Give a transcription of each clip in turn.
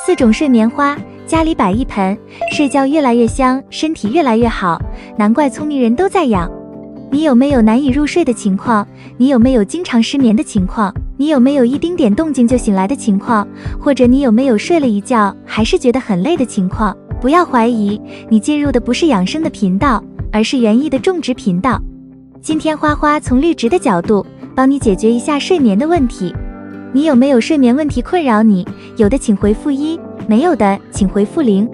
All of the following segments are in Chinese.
4种睡眠花，家里摆一盆，睡觉越来越香，身体越来越好，难怪聪明人都在养。你有没有难以入睡的情况？你有没有经常失眠的情况？你有没有一丁点动静就醒来的情况？或者你有没有睡了一觉还是觉得很累的情况？不要怀疑，你进入的不是养生的频道，而是园艺的种植频道。今天花花从绿植的角度帮你解决一下睡眠的问题。你有没有睡眠问题困扰你？有的请回复1，没有的请回复0。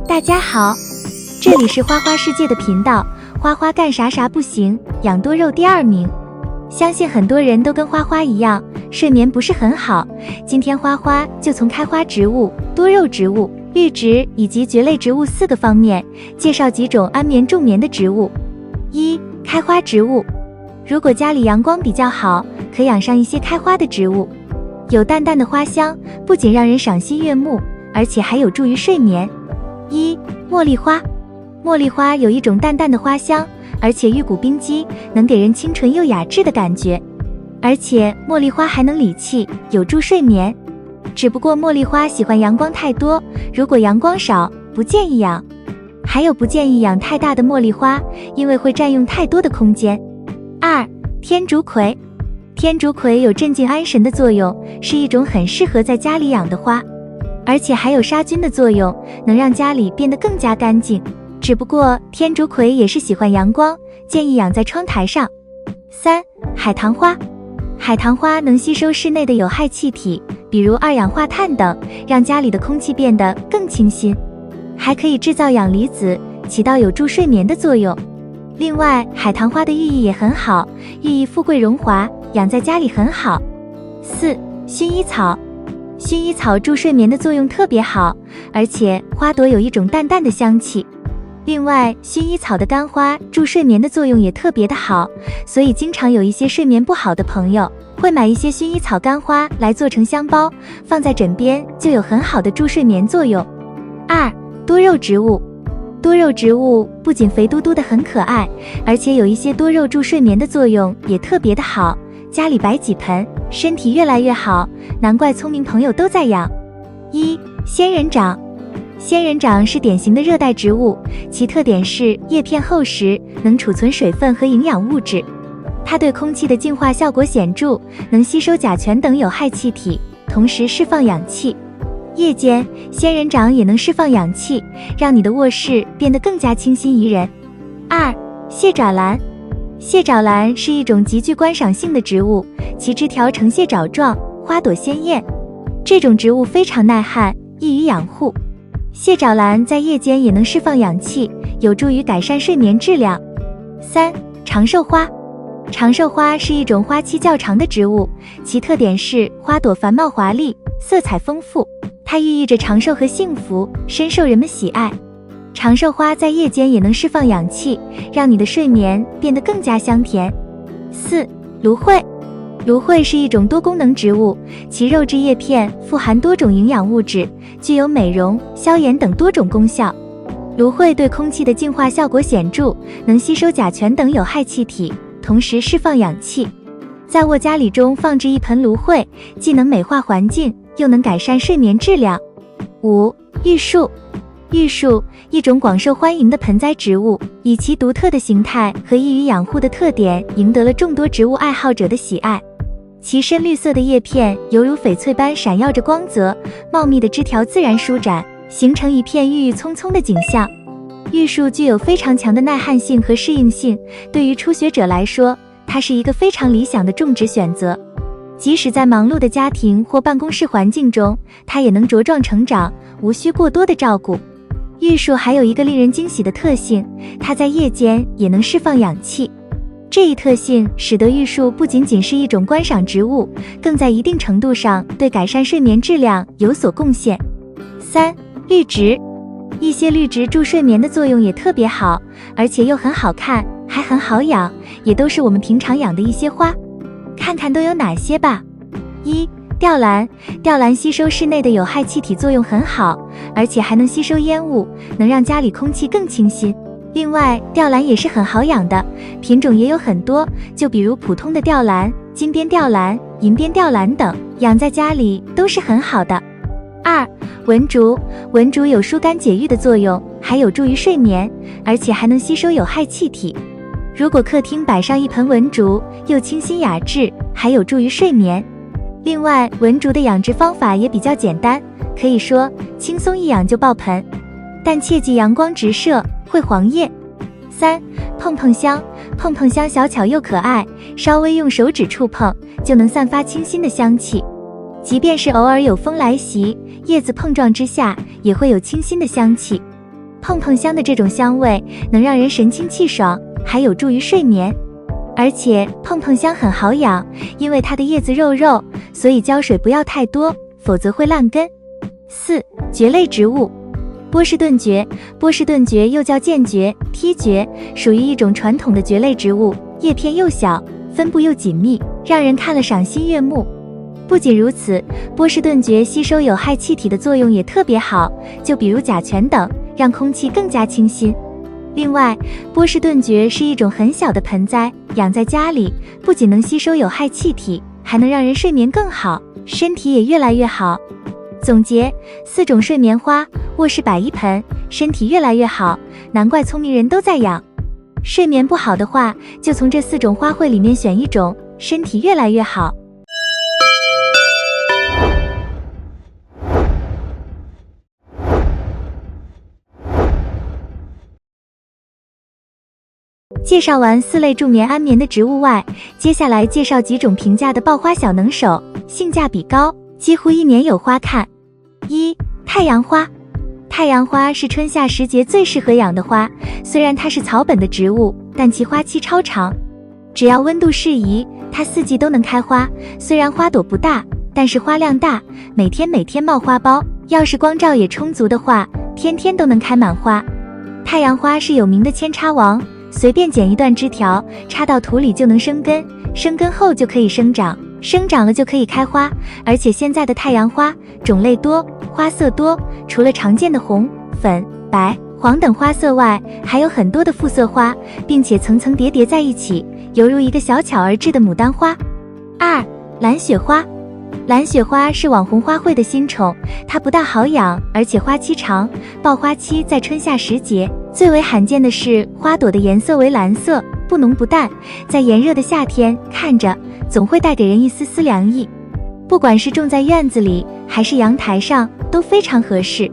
大家好，这里是花花世界的频道，花花干啥啥不行，养多肉第2名。相信很多人都跟花花一样，睡眠不是很好。今天花花就从开花植物、多肉植物、绿植以及蕨类植物4个方面介绍几种安眠助眠的植物。1、开花植物。如果家里阳光比较好，可养上一些开花的植物，有淡淡的花香，不仅让人赏心悦目，而且还有助于睡眠。1、茉莉花。茉莉花有一种淡淡的花香，而且玉骨冰肌，能给人清纯又雅致的感觉。而且茉莉花还能理气，有助睡眠。只不过茉莉花喜欢阳光太多，如果阳光少，不建议养。还有不建议养太大的茉莉花，因为会占用太多的空间。2、天竺葵。天竺葵有镇静安神的作用，是一种很适合在家里养的花，而且还有杀菌的作用，能让家里变得更加干净。只不过天竺葵也是喜欢阳光，建议养在窗台上。3、海棠花。海棠花能吸收室内的有害气体，比如二氧化碳等，让家里的空气变得更清新，还可以制造氧离子，起到有助睡眠的作用。另外，海棠花的寓意也很好，寓意富贵荣华，养在家里很好。4、薰衣草。薰衣草助睡眠的作用特别好，而且花朵有一种淡淡的香气。另外，薰衣草的干花助睡眠的作用也特别的好，所以经常有一些睡眠不好的朋友会买一些薰衣草干花来做成香包，放在枕边，就有很好的助睡眠作用。2、多肉植物。多肉植物不仅肥嘟嘟的很可爱，而且有一些多肉助睡眠的作用也特别的好，家里摆几盆，身体越来越好，难怪聪明朋友都在养。1、仙人掌。仙人掌是典型的热带植物，其特点是叶片厚实，能储存水分和营养物质。它对空气的净化效果显著，能吸收甲醛等有害气体，同时释放氧气。夜间，仙人掌也能释放氧气，让你的卧室变得更加清新宜人。2、蟹爪兰。蟹爪兰是一种极具观赏性的植物，其枝条呈蟹爪状，花朵鲜艳。这种植物非常耐旱，易于养护。蟹爪兰在夜间也能释放氧气，有助于改善睡眠质量。3、长寿花。长寿花是一种花期较长的植物，其特点是花朵繁茂华丽，色彩丰富，它寓意着长寿和幸福，深受人们喜爱。长寿花在夜间也能释放氧气，让你的睡眠变得更加香甜。4、芦荟。芦荟是一种多功能植物，其肉质叶片富含多种营养物质，具有美容、消炎等多种功效。芦荟对空气的净化效果显著，能吸收甲醛等有害气体，同时释放氧气。在卧家里中放置一盆芦荟，既能美化环境，又能改善睡眠质量。5、玉树。玉树，一种广受欢迎的盆栽植物，以其独特的形态和易于养护的特点，赢得了众多植物爱好者的喜爱。其深绿色的叶片犹如翡翠般闪耀着光泽，茂密的枝条自然舒展，形成一片郁郁葱葱的景象。玉树具有非常强的耐旱性和适应性，对于初学者来说，它是一个非常理想的种植选择。即使在忙碌的家庭或办公室环境中，它也能茁壮成长，无需过多的照顾。玉树还有一个令人惊喜的特性，它在夜间也能释放氧气。这一特性使得玉树不仅仅是一种观赏植物，更在一定程度上对改善睡眠质量有所贡献。3、绿植。一些绿植助睡眠的作用也特别好，而且又很好看，还很好养，也都是我们平常养的一些花。看看都有哪些吧。1、吊兰。吊兰吸收室内的有害气体作用很好，而且还能吸收烟雾，能让家里空气更清新。另外，吊兰也是很好养的，品种也有很多，就比如普通的吊兰、金边吊兰、银边吊兰等，养在家里都是很好的。2. 文竹，文竹有疏肝解郁的作用，还有助于睡眠，而且还能吸收有害气体。如果客厅摆上一盆文竹，又清新雅致，还有助于睡眠。另外，文竹的养殖方法也比较简单，可以说轻松一养就爆盆，但切忌阳光直射，会黄叶。3. 碰碰香，碰碰香小巧又可爱，稍微用手指触碰就能散发清新的香气，即便是偶尔有风来袭，叶子碰撞之下也会有清新的香气。碰碰香的这种香味能让人神清气爽，还有助于睡眠。而且碰碰香很好养，因为它的叶子肉肉，所以浇水不要太多，否则会烂根。4. 蕨类植物，波士顿蕨，波士顿蕨又叫剑蕨、梯蕨，属于一种传统的蕨类植物，叶片又小，分布又紧密，让人看了赏心悦目。不仅如此，波士顿蕨吸收有害气体的作用也特别好，就比如甲醛等，让空气更加清新。另外，波士顿蕨是一种很小的盆栽，养在家里，不仅能吸收有害气体，还能让人睡眠更好，身体也越来越好。总结：4种睡眠花，卧室摆一盆，身体越来越好，难怪聪明人都在养。睡眠不好的话，就从这4种花卉里面选一种，身体越来越好。介绍完4类助眠安眠的植物外，接下来介绍几种平价的爆花小能手，性价比高，几乎1年有花看。1. 太阳花。太阳花是春夏时节最适合养的花，虽然它是草本的植物，但其花期超长，只要温度适宜，它4季都能开花。虽然花朵不大，但是花量大，每天冒花苞，要是光照也充足的话，天天都能开满花。太阳花是有名的扦插王，随便剪一段枝条，插到土里就能生根，生根后就可以生长，生长了就可以开花。而且现在的太阳花种类多，花色多，除了常见的红、粉、白、黄等花色外，还有很多的复色花，并且层层叠叠在一起，犹如一个小巧而致的牡丹花。2. 蓝雪花。蓝雪花是网红花卉的新宠，它不但好养，而且花期长，爆花期在春夏时节。最为罕见的是花朵的颜色为蓝色，不浓不淡，在炎热的夏天看着总会带给人一丝丝凉意。不管是种在院子里还是阳台上都非常合适。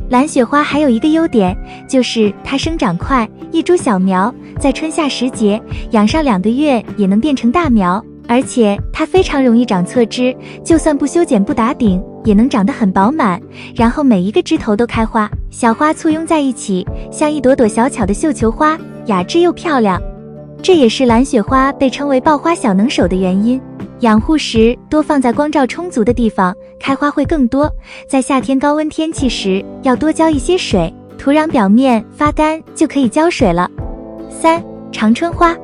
蓝雪花还有一个优点，就是它生长快，一株小苗在春夏时节养上2个月也能变成大苗，而且它非常容易长侧枝，就算不修剪不打顶也能长得很饱满，然后每一个枝头都开花，小花簇拥在一起，像一朵朵小巧的绣球花，雅致又漂亮。这也是蓝雪花被称为爆花小能手的原因。养护时多放在光照充足的地方，开花会更多。在夏天高温天气时，要多浇一些水，土壤表面发干就可以浇水了。3. 长春花。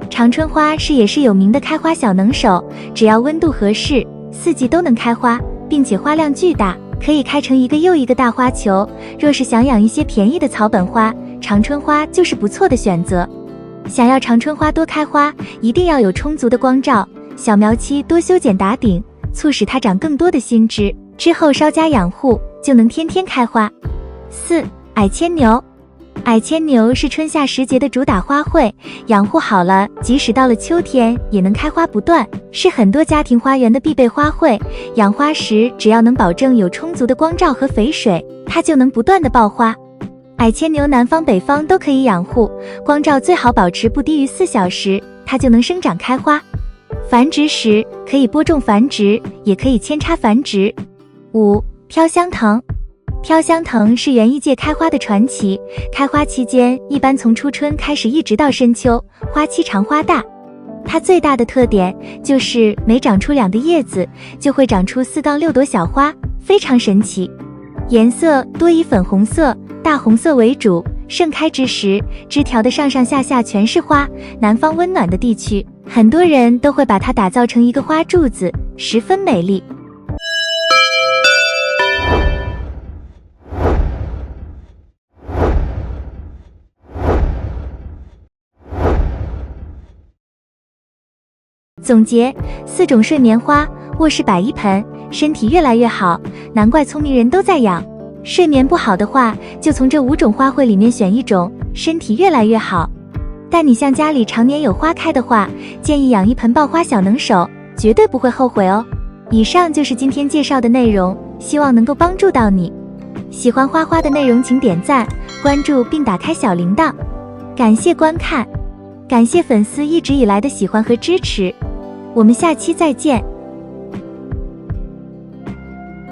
长春花也是有名的开花小能手，只要温度合适，4季都能开花，并且花量巨大，可以开成一个又一个大花球。若是想养一些便宜的草本花，长春花就是不错的选择。想要长春花多开花，一定要有充足的光照，小苗期多修剪打顶，促使它长更多的新枝，之后稍加养护，就能天天开花。4. 矮牵牛。矮牵牛是春夏时节的主打花卉，养护好了，即使到了秋天也能开花不断，是很多家庭花园的必备花卉。养花时只要能保证有充足的光照和肥水，它就能不断的爆花。矮牵牛南方北方都可以养护，光照最好保持不低于4小时，它就能生长开花。繁殖时可以播种繁殖，也可以扦插繁殖。5. 飘香藤。飘香藤是园艺界开花的传奇，开花期间一般从初春开始一直到深秋，花期长花大。它最大的特点就是每长出2个叶子就会长出4-6朵小花，非常神奇。颜色多以粉红色、大红色为主，盛开之时枝条的上上下下全是花。南方温暖的地区，很多人都会把它打造成一个花柱子，十分美丽。总结：4种睡眠花，卧室摆一盆，身体越来越好，难怪聪明人都在养。睡眠不好的话，就从这5种花卉里面选一种，身体越来越好。但你像家里常年有花开的话，建议养一盆爆花小能手，绝对不会后悔哦。以上就是今天介绍的内容，希望能够帮助到你。喜欢花花的内容请点赞、关注并打开小铃铛。感谢观看，感谢粉丝一直以来的喜欢和支持，我们下期再见。